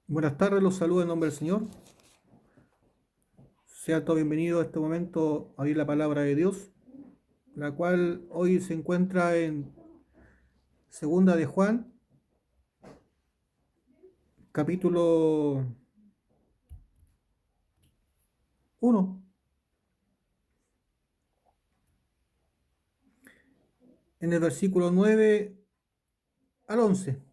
Buenas tardes, los saludo en nombre del Señor. Sean todos bienvenidos a este momento a oír la palabra de Dios, la cual hoy se encuentra en Segunda de Juan, capítulo 1, en el versículo 9 al 11.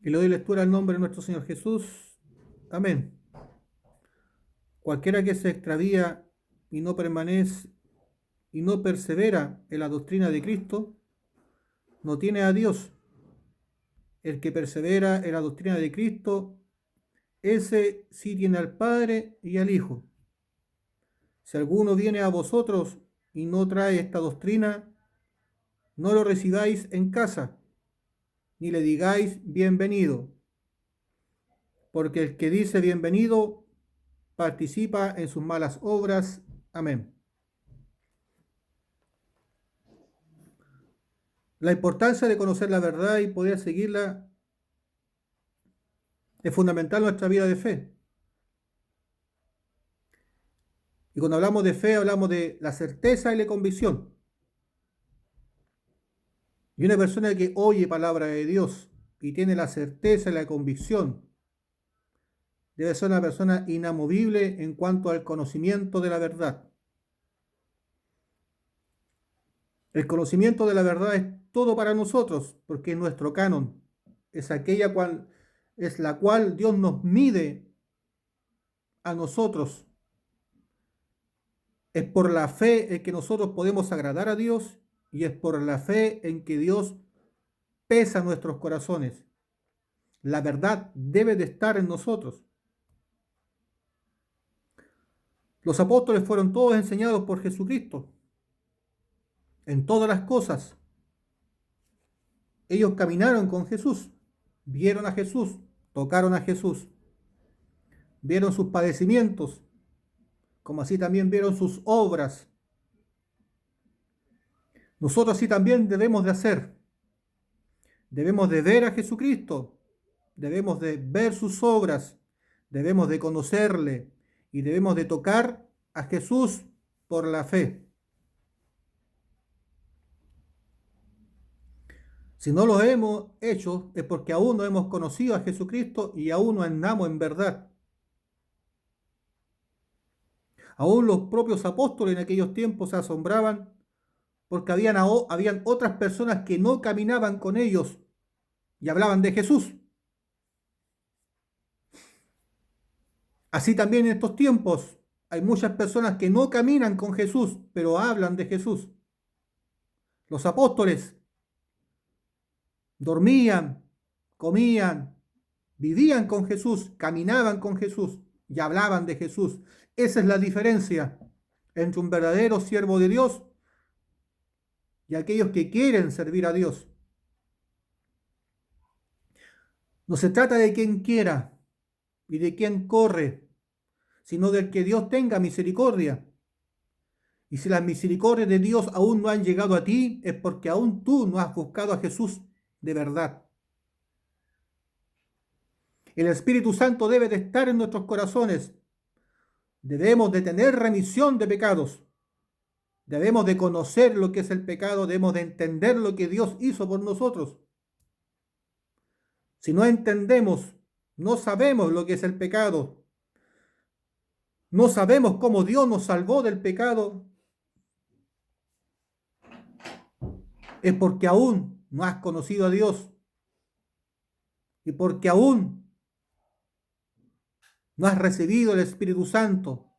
Y le doy lectura al nombre de nuestro Señor Jesús. Amén. Cualquiera que se extravía y no permanece y no persevera en la doctrina de Cristo, no tiene a Dios. El que persevera en la doctrina de Cristo, ese sí tiene al Padre y al Hijo. Si alguno viene a vosotros y no trae esta doctrina, no lo recibáis en casa, ni le digáis bienvenido, porque el que dice bienvenido participa en sus malas obras. Amén. La importancia de conocer la verdad y poder seguirla es fundamental en nuestra vida de fe. Y cuando hablamos de fe, hablamos de la certeza y la convicción. Y una persona que oye palabra de Dios y tiene la certeza y la convicción debe ser una persona inamovible en cuanto al conocimiento de la verdad. El conocimiento de la verdad es todo para nosotros, porque es nuestro canon. Es aquella cual es la cual Dios nos mide a nosotros. Es por la fe en que nosotros podemos agradar a Dios y es por la fe en que Dios pesa nuestros corazones. La verdad debe de estar en nosotros. Los apóstoles fueron todos enseñados por Jesucristo en todas las cosas. Ellos caminaron con Jesús, vieron a Jesús, tocaron a Jesús, vieron sus padecimientos, como así también vieron sus obras. Nosotros así también debemos de hacer. Debemos de ver a Jesucristo, debemos de ver sus obras, debemos de conocerle y debemos de tocar a Jesús por la fe. Si no lo hemos hecho es porque aún no hemos conocido a Jesucristo y aún no andamos en verdad. Aún los propios apóstoles en aquellos tiempos se asombraban porque habían otras personas que no caminaban con ellos y hablaban de Jesús. Así también en estos tiempos hay muchas personas que no caminan con Jesús, pero hablan de Jesús. Los apóstoles dormían, comían, vivían con Jesús, caminaban con Jesús y hablaban de Jesús. Esa es la diferencia entre un verdadero siervo de Dios y aquellos que quieren servir a Dios. No se trata de quien quiera y de quien corre, sino del que Dios tenga misericordia. Y si las misericordias de Dios aún no han llegado a ti, es porque aún tú no has buscado a Jesús de verdad. El Espíritu Santo debe de estar en nuestros corazones. Debemos de tener remisión de pecados. Debemos de conocer lo que es el pecado, debemos de entender lo que Dios hizo por nosotros. Si no entendemos, no sabemos lo que es el pecado, no sabemos cómo Dios nos salvó del pecado, es porque aún no has conocido a Dios y porque aún no has recibido el Espíritu Santo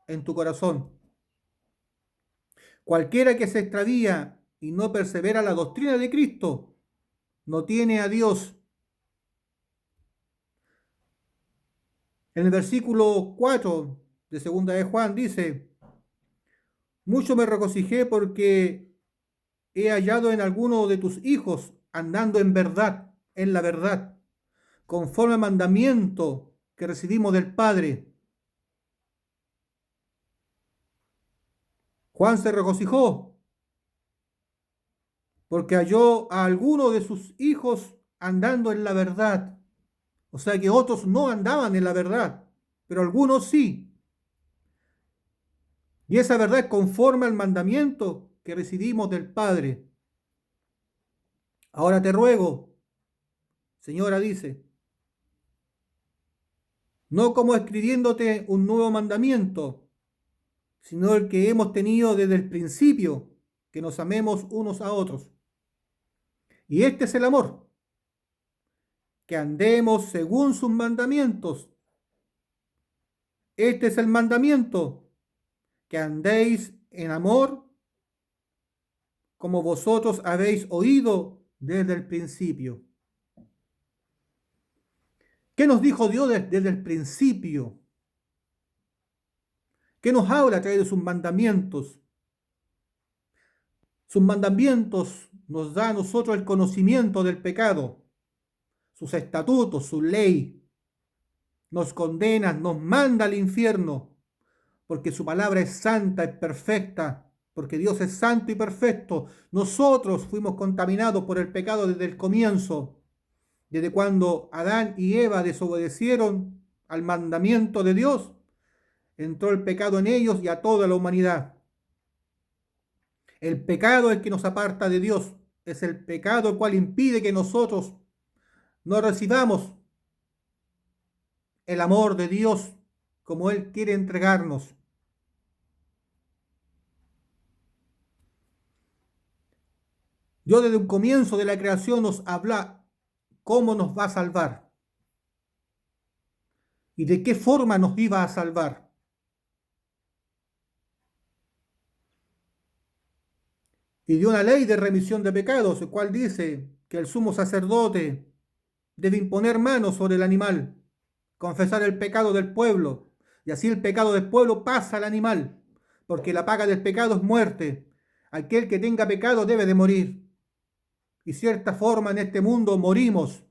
en tu corazón. Cualquiera que se extravía y no persevera la doctrina de Cristo, no tiene a Dios. En el versículo 4 de segunda de Juan dice: mucho me regocijé porque he hallado en alguno de tus hijos andando en verdad, en la verdad, conforme al mandamiento que recibimos del Padre. Juan se regocijó porque halló a alguno de sus hijos andando en la verdad. O sea que otros no andaban en la verdad, pero algunos sí. Y esa verdad es conforme al mandamiento que recibimos del Padre. Ahora te ruego, señora dice, no como escribiéndote un nuevo mandamiento, sino el que hemos tenido desde el principio, que nos amemos unos a otros. Y este es el amor, que andemos según sus mandamientos. Este es el mandamiento, que andéis en amor como vosotros habéis oído desde el principio. ¿Qué nos dijo Dios desde el principio? ¿Qué nos habla a través de sus mandamientos? Sus mandamientos nos da a nosotros el conocimiento del pecado, sus estatutos, su ley. Nos condena, nos manda al infierno, porque su palabra es santa, es perfecta, porque Dios es santo y perfecto. Nosotros fuimos contaminados por el pecado desde el comienzo, desde cuando Adán y Eva desobedecieron al mandamiento de Dios, entró el pecado en ellos y a toda la humanidad. El pecado es el que nos aparta de Dios, es el pecado el cual impide que nosotros no recibamos el amor de Dios como Él quiere entregarnos. Dios desde un comienzo de la creación nos habla cómo nos va a salvar y de qué forma nos iba a salvar. Y dio una ley de remisión de pecados, el cual dice que el sumo sacerdote debe imponer manos sobre el animal, confesar el pecado del pueblo, y así el pecado del pueblo pasa al animal, porque la paga del pecado es muerte. Aquel que tenga pecado debe de morir. Y cierta forma en este mundo morimos.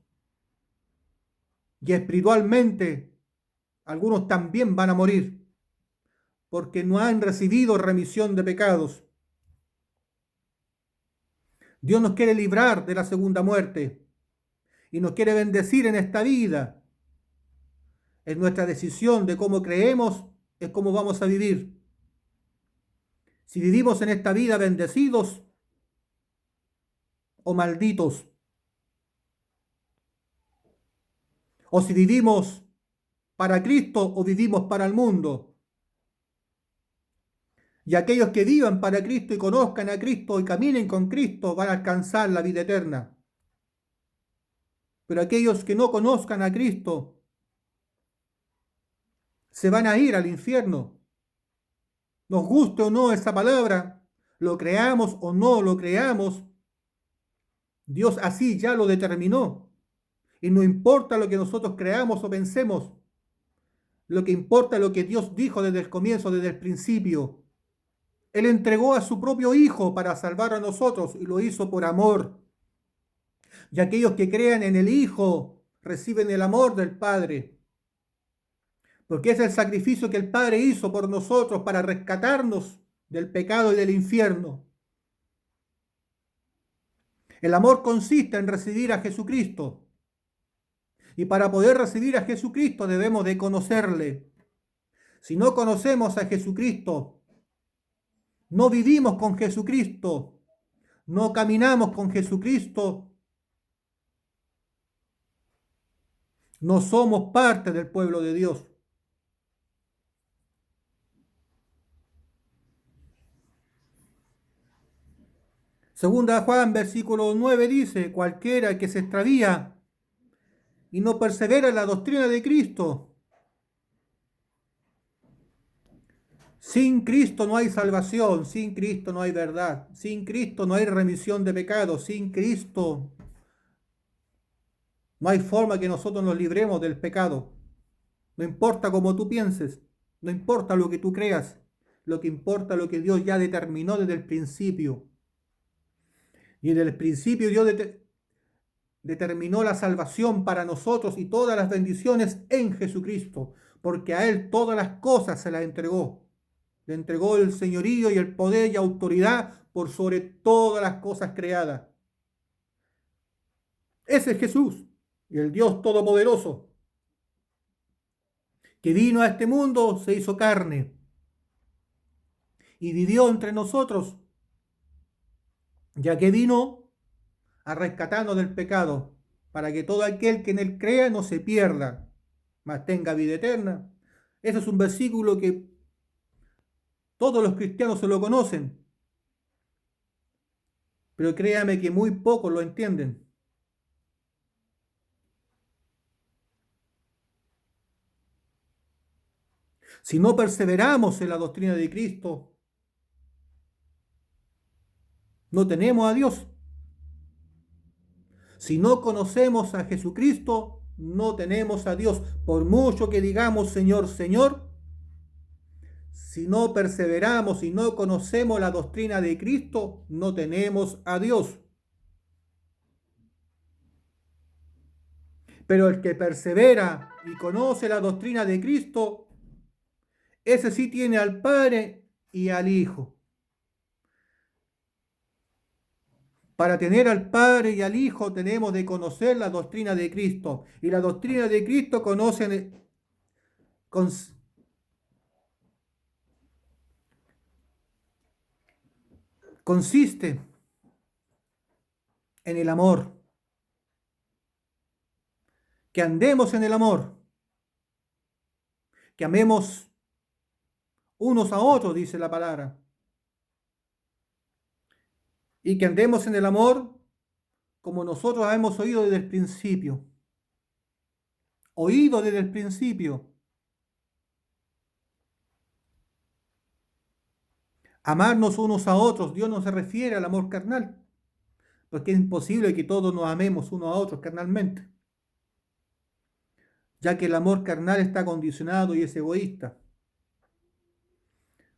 Y espiritualmente algunos también van a morir, porque no han recibido remisión de pecados. Dios nos quiere librar de la segunda muerte y nos quiere bendecir en esta vida. Es nuestra decisión de cómo creemos, es cómo vamos a vivir. Si vivimos en esta vida bendecidos o malditos, o si vivimos para Cristo o vivimos para el mundo. Y aquellos que vivan para Cristo y conozcan a Cristo y caminen con Cristo van a alcanzar la vida eterna. Pero aquellos que no conozcan a Cristo se van a ir al infierno. Nos guste o no esa palabra, lo creamos o no lo creamos, Dios así ya lo determinó. Y no importa lo que nosotros creamos o pensemos, lo que importa es lo que Dios dijo desde el comienzo, desde el principio. Él entregó a su propio Hijo para salvar a nosotros y lo hizo por amor. Y aquellos que crean en el Hijo reciben el amor del Padre. Porque es el sacrificio que el Padre hizo por nosotros para rescatarnos del pecado y del infierno. El amor consiste en recibir a Jesucristo. Y para poder recibir a Jesucristo debemos de conocerle. Si no conocemos a Jesucristo, no vivimos con Jesucristo, no caminamos con Jesucristo, no somos parte del pueblo de Dios. Segunda Juan, versículo 9 dice, cualquiera que se extravía y no persevera en la doctrina de Cristo, sin Cristo no hay salvación, sin Cristo no hay verdad, sin Cristo no hay remisión de pecados, sin Cristo no hay forma que nosotros nos libremos del pecado. No importa cómo tú pienses, no importa lo que tú creas, lo que importa es lo que Dios ya determinó desde el principio. Y desde el principio Dios determinó la salvación para nosotros y todas las bendiciones en Jesucristo, porque a Él todas las cosas se las entregó. Le entregó el señorío y el poder y autoridad por sobre todas las cosas creadas. Ese es Jesús, el Dios Todopoderoso, que vino a este mundo, se hizo carne y vivió entre nosotros, ya que vino a rescatarnos del pecado, para que todo aquel que en él crea no se pierda, mas tenga vida eterna. Ese es un versículo que todos los cristianos se lo conocen, pero créame que muy pocos lo entienden. Si no perseveramos en la doctrina de Cristo, no tenemos a Dios. Si no conocemos a Jesucristo, no tenemos a Dios. Por mucho que digamos Señor, Señor, si no perseveramos y no conocemos la doctrina de Cristo, no tenemos a Dios. Pero el que persevera y conoce la doctrina de Cristo, ese sí tiene al Padre y al Hijo. Para tener al Padre y al Hijo tenemos de conocer la doctrina de Cristo. Y la doctrina de Cristo consiste en el amor. Que andemos en el amor. Que amemos unos a otros, dice la palabra. Y que andemos en el amor como nosotros hemos oído desde el principio. Oído desde el principio. Amarnos unos a otros. Dios no se refiere al amor carnal, porque es imposible que todos nos amemos unos a otros carnalmente, ya que el amor carnal está condicionado y es egoísta.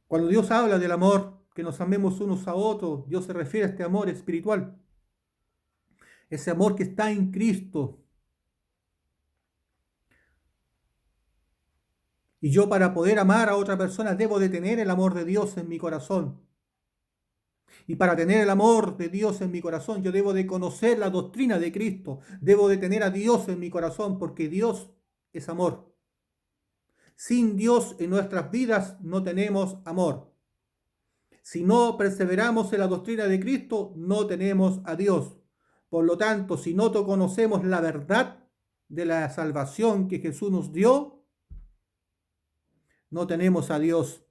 Cuando Dios habla del amor, que nos amemos unos a otros, Dios se refiere a este amor espiritual, ese amor que está en Cristo. Y yo, para poder amar a otra persona, debo de tener el amor de Dios en mi corazón. Y para tener el amor de Dios en mi corazón, yo debo de conocer la doctrina de Cristo. Debo de tener a Dios en mi corazón, porque Dios es amor. Sin Dios en nuestras vidas no tenemos amor. Si no perseveramos en la doctrina de Cristo, no tenemos a Dios. Por lo tanto, si no conocemos la verdad de la salvación que Jesús nos dio, no tenemos a Dios.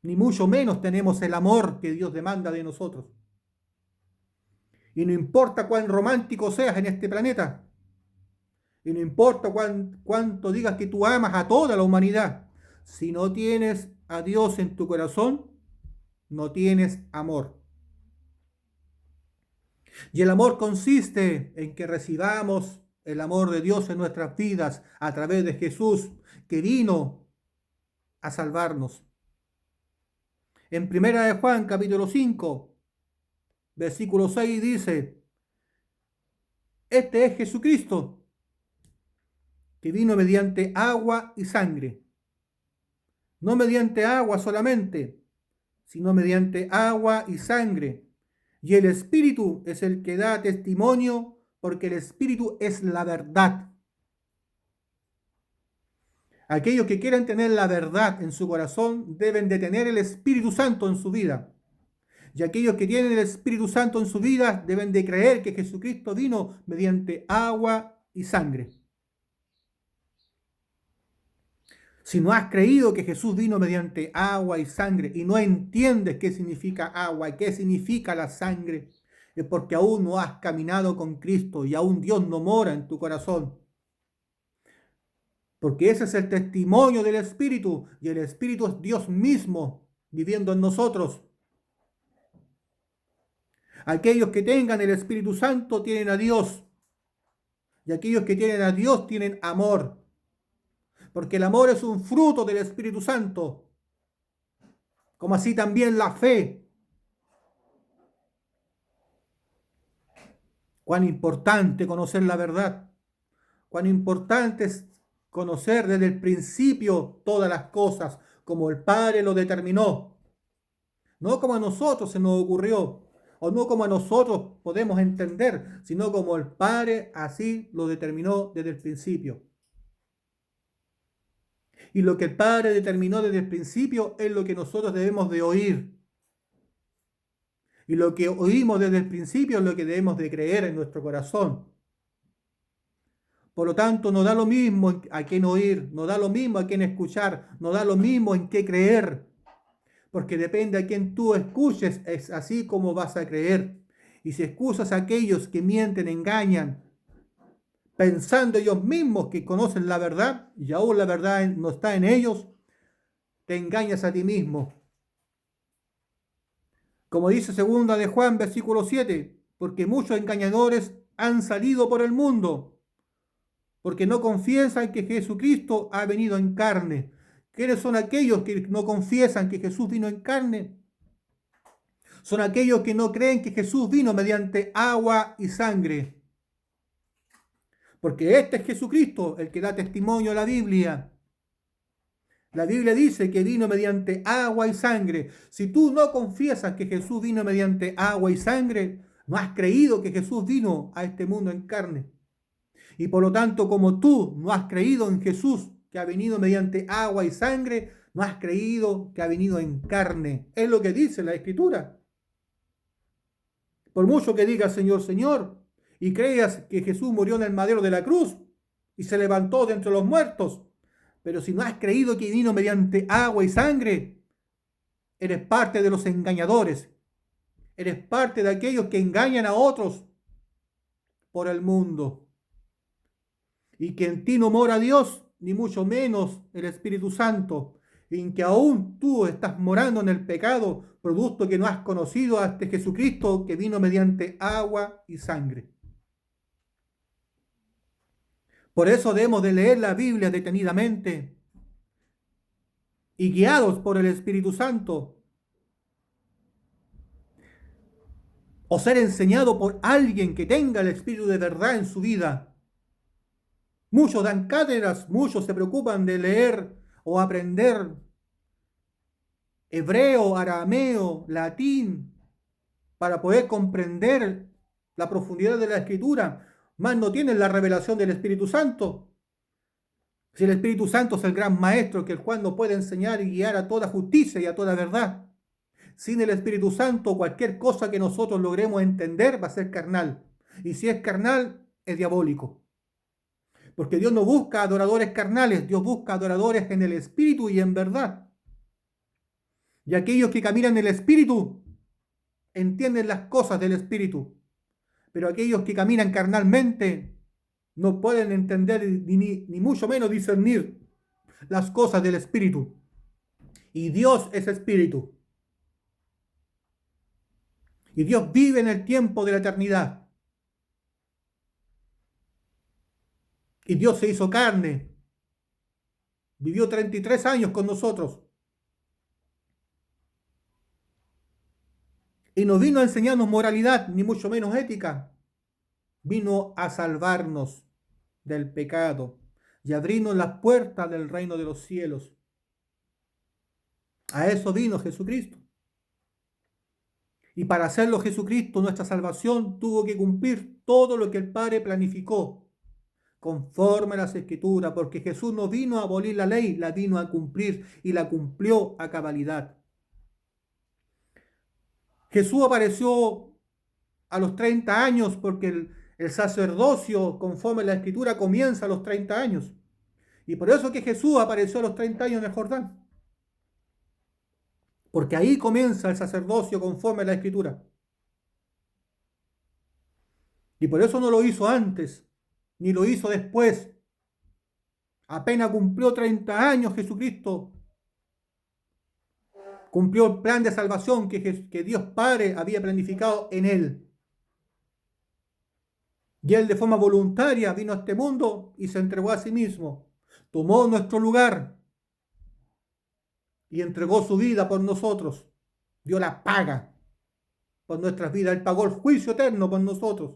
Ni mucho menos tenemos el amor que Dios demanda de nosotros. Y no importa cuán romántico seas en este planeta, y no importa cuánto digas que tú amas a toda la humanidad, si no tienes a Dios en tu corazón, no tienes amor. Y el amor consiste en que recibamos el amor de Dios en nuestras vidas a través de Jesús, que vino a salvarnos. En 1 de Juan, capítulo 5, versículo 6 dice: este es Jesucristo, que vino mediante agua y sangre. No mediante agua solamente, sino mediante agua y sangre. Y el Espíritu es el que da testimonio, porque el Espíritu es la verdad. Aquellos que quieran tener la verdad en su corazón deben de tener el Espíritu Santo en su vida. Y aquellos que tienen el Espíritu Santo en su vida deben de creer que Jesucristo vino mediante agua y sangre. Si no has creído que Jesús vino mediante agua y sangre y no entiendes qué significa agua y qué significa la sangre, es porque aún no has caminado con Cristo y aún Dios no mora en tu corazón. Porque ese es el testimonio del Espíritu, y el Espíritu es Dios mismo viviendo en nosotros. Aquellos que tengan el Espíritu Santo tienen a Dios, y aquellos que tienen a Dios tienen amor. Porque el amor es un fruto del Espíritu Santo, como así también la fe. Cuán importante conocer la verdad, cuán importante es conocer desde el principio todas las cosas, como el Padre lo determinó, no como a nosotros se nos ocurrió, o no como nosotros podemos entender, sino como el Padre así lo determinó desde el principio. Y lo que el Padre determinó desde el principio es lo que nosotros debemos de oír. Y lo que oímos desde el principio es lo que debemos de creer en nuestro corazón. Por lo tanto, no da lo mismo a quién oír, no da lo mismo a quién escuchar, no da lo mismo en qué creer. Porque depende a quién tú escuches, es así como vas a creer. Y si escuchas a aquellos que mienten, engañan, pensando ellos mismos que conocen la verdad, y aún la verdad no está en ellos, te engañas a ti mismo. Como dice segunda de Juan, versículo 7, porque muchos engañadores han salido por el mundo, porque no confiesan que Jesucristo ha venido en carne. ¿Quiénes son aquellos que no confiesan que Jesús vino en carne? Son aquellos que no creen que Jesús vino mediante agua y sangre. Porque este es Jesucristo, el que da testimonio a la Biblia. La Biblia dice que vino mediante agua y sangre. Si tú no confiesas que Jesús vino mediante agua y sangre, no has creído que Jesús vino a este mundo en carne. Y por lo tanto, como tú no has creído en Jesús, que ha venido mediante agua y sangre, no has creído que ha venido en carne. Es lo que dice la Escritura. Por mucho que digas Señor, Señor, y creas que Jesús murió en el madero de la cruz y se levantó de entre los muertos, pero si no has creído que vino mediante agua y sangre, eres parte de los engañadores, eres parte de aquellos que engañan a otros por el mundo. Y que en ti no mora Dios, ni mucho menos el Espíritu Santo, en que aún tú estás morando en el pecado, producto que no has conocido a este Jesucristo que vino mediante agua y sangre. Por eso debemos de leer la Biblia detenidamente y guiados por el Espíritu Santo, o ser enseñado por alguien que tenga el Espíritu de verdad en su vida. Muchos dan cátedras, muchos se preocupan de leer o aprender hebreo, arameo, latín, para poder comprender la profundidad de la Escritura, mas no tienen la revelación del Espíritu Santo. Si el Espíritu Santo es el gran maestro, que el cual nos puede enseñar y guiar a toda justicia y a toda verdad. Sin el Espíritu Santo, cualquier cosa que nosotros logremos entender va a ser carnal. Y si es carnal, es diabólico. Porque Dios no busca adoradores carnales, Dios busca adoradores en el Espíritu y en verdad. Y aquellos que caminan en el Espíritu entienden las cosas del Espíritu. Pero aquellos que caminan carnalmente no pueden entender ni mucho menos discernir las cosas del Espíritu. Y Dios es Espíritu. Y Dios vive en el tiempo de la eternidad. Y Dios se hizo carne. Vivió 33 años con nosotros. Y no vino a enseñarnos moralidad, ni mucho menos ética. Vino a salvarnos del pecado y abrirnos las puertas del reino de los cielos. A eso vino Jesucristo. Y para hacerlo Jesucristo, nuestra salvación, tuvo que cumplir todo lo que el Padre planificó, conforme a las Escrituras, porque Jesús no vino a abolir la ley, la vino a cumplir y la cumplió a cabalidad. Jesús apareció a los 30 años porque el sacerdocio, conforme a la Escritura, comienza a los 30 años. Y por eso que Jesús apareció a los 30 años en el Jordán. Porque ahí comienza el sacerdocio conforme a la Escritura. Y por eso no lo hizo antes, ni lo hizo después. Apenas cumplió 30 años Jesucristo, cumplió el plan de salvación que Dios Padre había planificado en él. Y él de forma voluntaria vino a este mundo y se entregó a sí mismo. Tomó nuestro lugar y entregó su vida por nosotros. Dio la paga por nuestras vidas. Él pagó el juicio eterno por nosotros.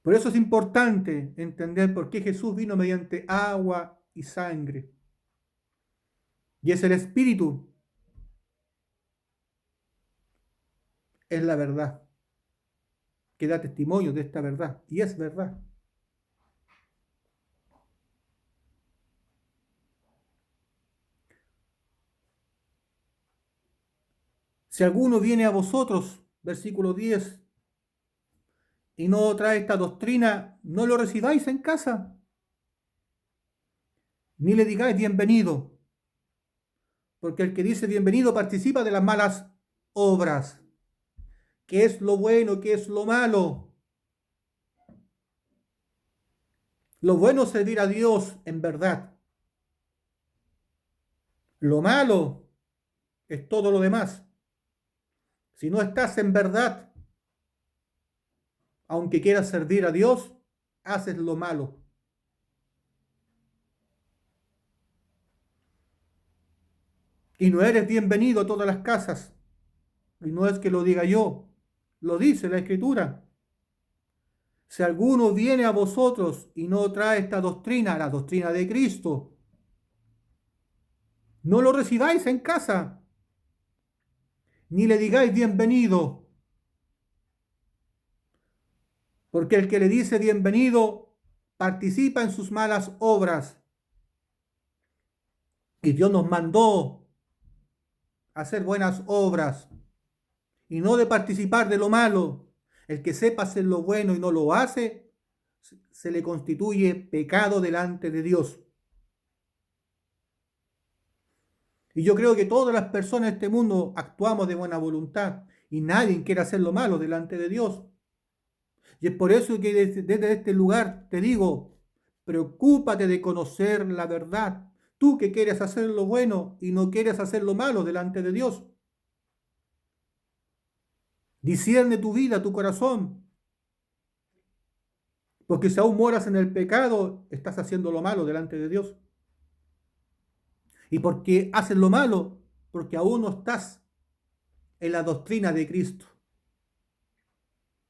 Por eso es importante entender por qué Jesús vino mediante agua y sangre. Y es el Espíritu es la verdad, que da testimonio de esta verdad, y es verdad. Si alguno viene a vosotros, versículo 10, y no trae esta doctrina, no lo recibáis en casa, ni le digáis bienvenido, porque el que dice bienvenido participa de las malas obras. ¿Qué es lo bueno? ¿Qué es lo malo? Lo bueno es servir a Dios en verdad. Lo malo es todo lo demás. Si no estás en verdad, aunque quieras servir a Dios, haces lo malo. Y no eres bienvenido a todas las casas. Y no es que lo diga yo, lo dice la Escritura. Si alguno viene a vosotros y no trae esta doctrina, la doctrina de Cristo, no lo recibáis en casa, ni le digáis bienvenido, porque el que le dice bienvenido participa en sus malas obras. Y Dios nos mandó a hacer buenas obras y no de participar de lo malo. El que sepa hacer lo bueno y no lo hace, se le constituye pecado delante de Dios. Y yo creo que todas las personas de este mundo actuamos de buena voluntad y nadie quiere hacer lo malo delante de Dios. Y es por eso que desde este lugar te digo, preocúpate de conocer la verdad. Tú que quieres hacer lo bueno y no quieres hacer lo malo delante de Dios. Discierne tu vida, tu corazón. Porque si aún moras en el pecado, estás haciendo lo malo delante de Dios. ¿Y por qué haces lo malo? Porque aún no estás en la doctrina de Cristo.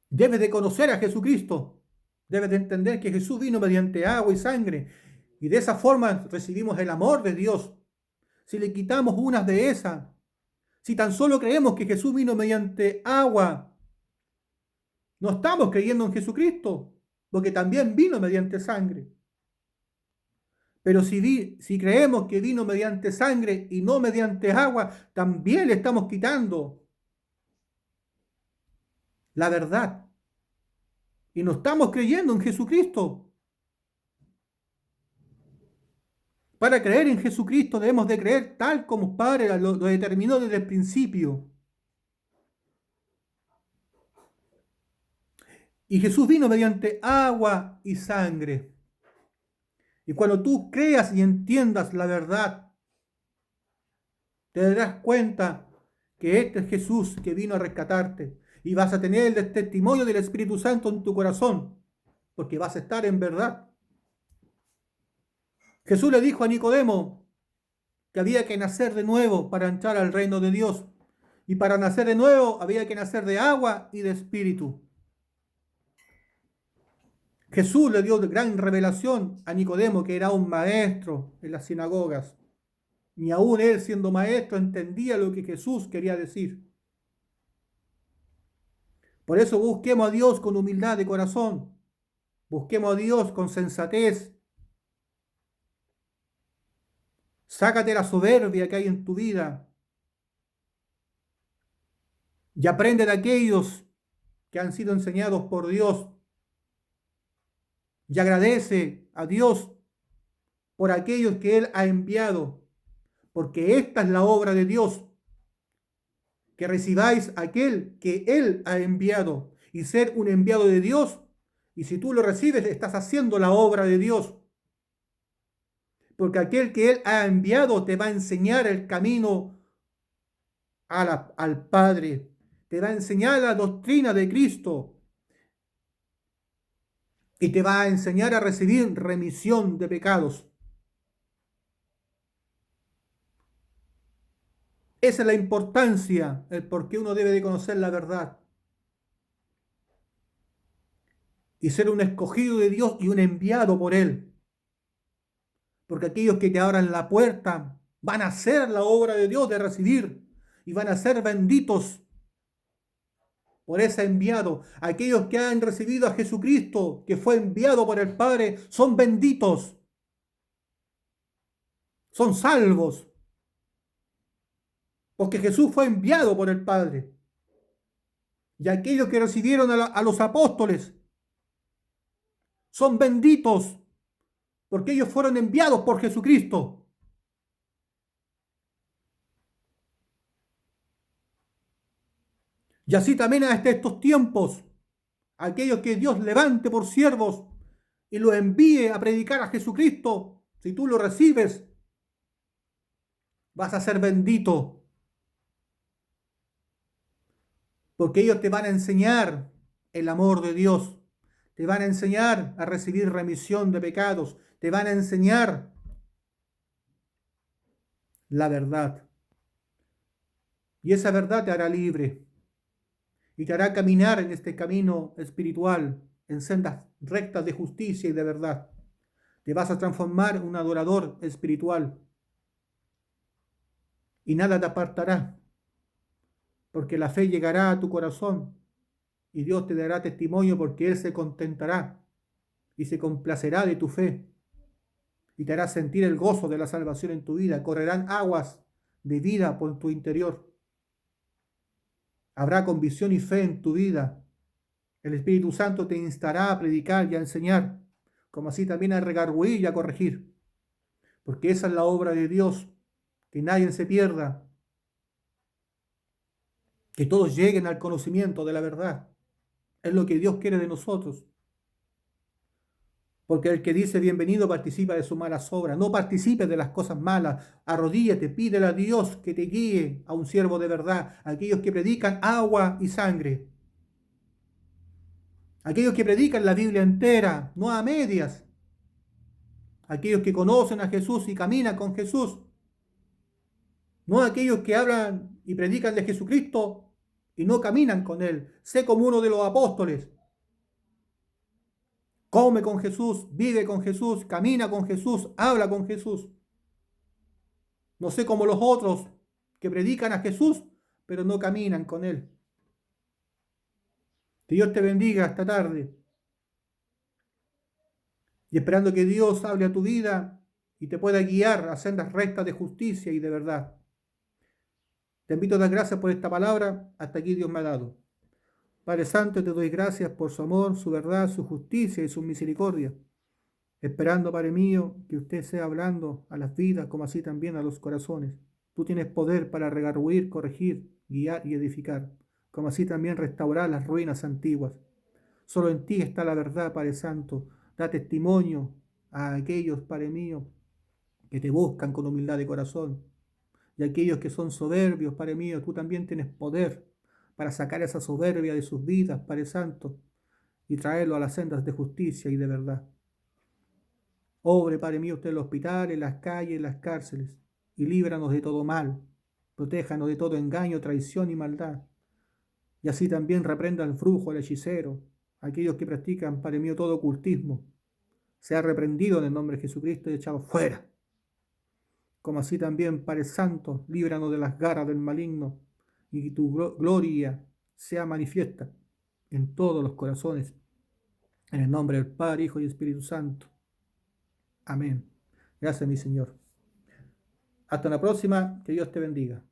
Debes de conocer a Jesucristo. Debes de entender que Jesús vino mediante agua y sangre. Y de esa forma recibimos el amor de Dios. Si le quitamos unas de esas, si tan solo creemos que Jesús vino mediante agua, no estamos creyendo en Jesucristo, porque también vino mediante sangre. Pero si creemos que vino mediante sangre y no mediante agua, también le estamos quitando la verdad. Y no estamos creyendo en Jesucristo. Para creer en Jesucristo debemos de creer tal como Padre lo determinó desde el principio. Y Jesús vino mediante agua y sangre. Y cuando tú creas y entiendas la verdad, te darás cuenta que este es Jesús que vino a rescatarte. Y vas a tener el testimonio del Espíritu Santo en tu corazón, porque vas a estar en verdad. Jesús le dijo a Nicodemo que había que nacer de nuevo para entrar al reino de Dios. Y para nacer de nuevo había que nacer de agua y de espíritu. Jesús le dio gran revelación a Nicodemo, que era un maestro en las sinagogas. Ni aún él, siendo maestro, entendía lo que Jesús quería decir. Por eso busquemos a Dios con humildad de corazón. Busquemos a Dios con sensatez. Sácate la soberbia que hay en tu vida. Y aprende de aquellos que han sido enseñados por Dios. Y agradece a Dios por aquellos que Él ha enviado. Porque esta es la obra de Dios. Que recibáis aquel que Él ha enviado. Y ser un enviado de Dios. Y si tú lo recibes, estás haciendo la obra de Dios. Porque aquel que Él ha enviado te va a enseñar el camino al Padre. Te va a enseñar la doctrina de Cristo. Y te va a enseñar a recibir remisión de pecados. Esa es la importancia, el por qué uno debe de conocer la verdad. Y ser un escogido de Dios y un enviado por Él. Porque aquellos que te abran la puerta van a hacer la obra de Dios de recibir y van a ser benditos. por ese enviado. Aquellos que han recibido a Jesucristo, que fue enviado por el Padre, son benditos, son salvos, porque Jesús fue enviado por el Padre. Y aquellos que recibieron a los apóstoles son benditos, porque ellos fueron enviados por Jesucristo. Y así también hasta estos tiempos, aquellos que Dios levante por siervos y los envíe a predicar a Jesucristo, si tú lo recibes, vas a ser bendito, porque ellos te van a enseñar el amor de Dios, te van a enseñar a recibir remisión de pecados, te van a enseñar la verdad. Y esa verdad te hará libre y te hará caminar en este camino espiritual, en sendas rectas de justicia y de verdad. Te vas a transformar en un adorador espiritual y nada te apartará, porque la fe llegará a tu corazón y Dios te dará testimonio, porque Él se contentará y se complacerá de tu fe y te hará sentir el gozo de la salvación en tu vida. Correrán aguas de vida por tu interior. Habrá convicción y fe en tu vida. El Espíritu Santo te instará a predicar y a enseñar, como así también a redarguir y a corregir, porque esa es la obra de Dios, que nadie se pierda, que todos lleguen al conocimiento de la verdad. Es lo que Dios quiere de nosotros. Porque el que dice bienvenido participa de sus malas obras. No participes de las cosas malas. Arrodíllate, pídele a Dios que te guíe a un siervo de verdad. Aquellos que predican agua y sangre. Aquellos que predican la Biblia entera, no a medias. Aquellos que conocen a Jesús y caminan con Jesús. No aquellos que hablan y predican de Jesucristo y no caminan con Él. Sé como uno de los apóstoles. Come con Jesús, vive con Jesús, camina con Jesús, habla con Jesús. No sé como los otros que predican a Jesús, pero no caminan con Él. Que Dios te bendiga esta tarde. Y esperando que Dios hable a tu vida y te pueda guiar a sendas rectas de justicia y de verdad. Te invito a dar gracias por esta palabra. Hasta aquí Dios me ha dado. Padre Santo, te doy gracias por su amor, su verdad, su justicia y su misericordia. Esperando, Padre mío, que usted sea hablando a las vidas como así también a los corazones. Tú tienes poder para redarguir, corregir, guiar y edificar, como así también restaurar las ruinas antiguas. Solo en ti está la verdad, Padre Santo. Da testimonio a aquellos, Padre mío, que te buscan con humildad de corazón. Y aquellos que son soberbios, Padre mío, tú también tienes poder para sacar esa soberbia de sus vidas, Padre Santo, y traerlo a las sendas de justicia y de verdad. Obre, Padre mío, usted en los hospitales, las calles, las cárceles, y líbranos de todo mal. Protéjanos de todo engaño, traición y maldad. Y así también reprenda al brujo, al hechicero, aquellos que practican, Padre mío, todo ocultismo. Sea reprendido en el nombre de Jesucristo y echado fuera. Como así también, Padre Santo, líbranos de las garras del maligno, y que tu gloria sea manifiesta en todos los corazones. En el nombre del Padre, Hijo y Espíritu Santo. Amén. Gracias, mi Señor. Hasta la próxima. Que Dios te bendiga.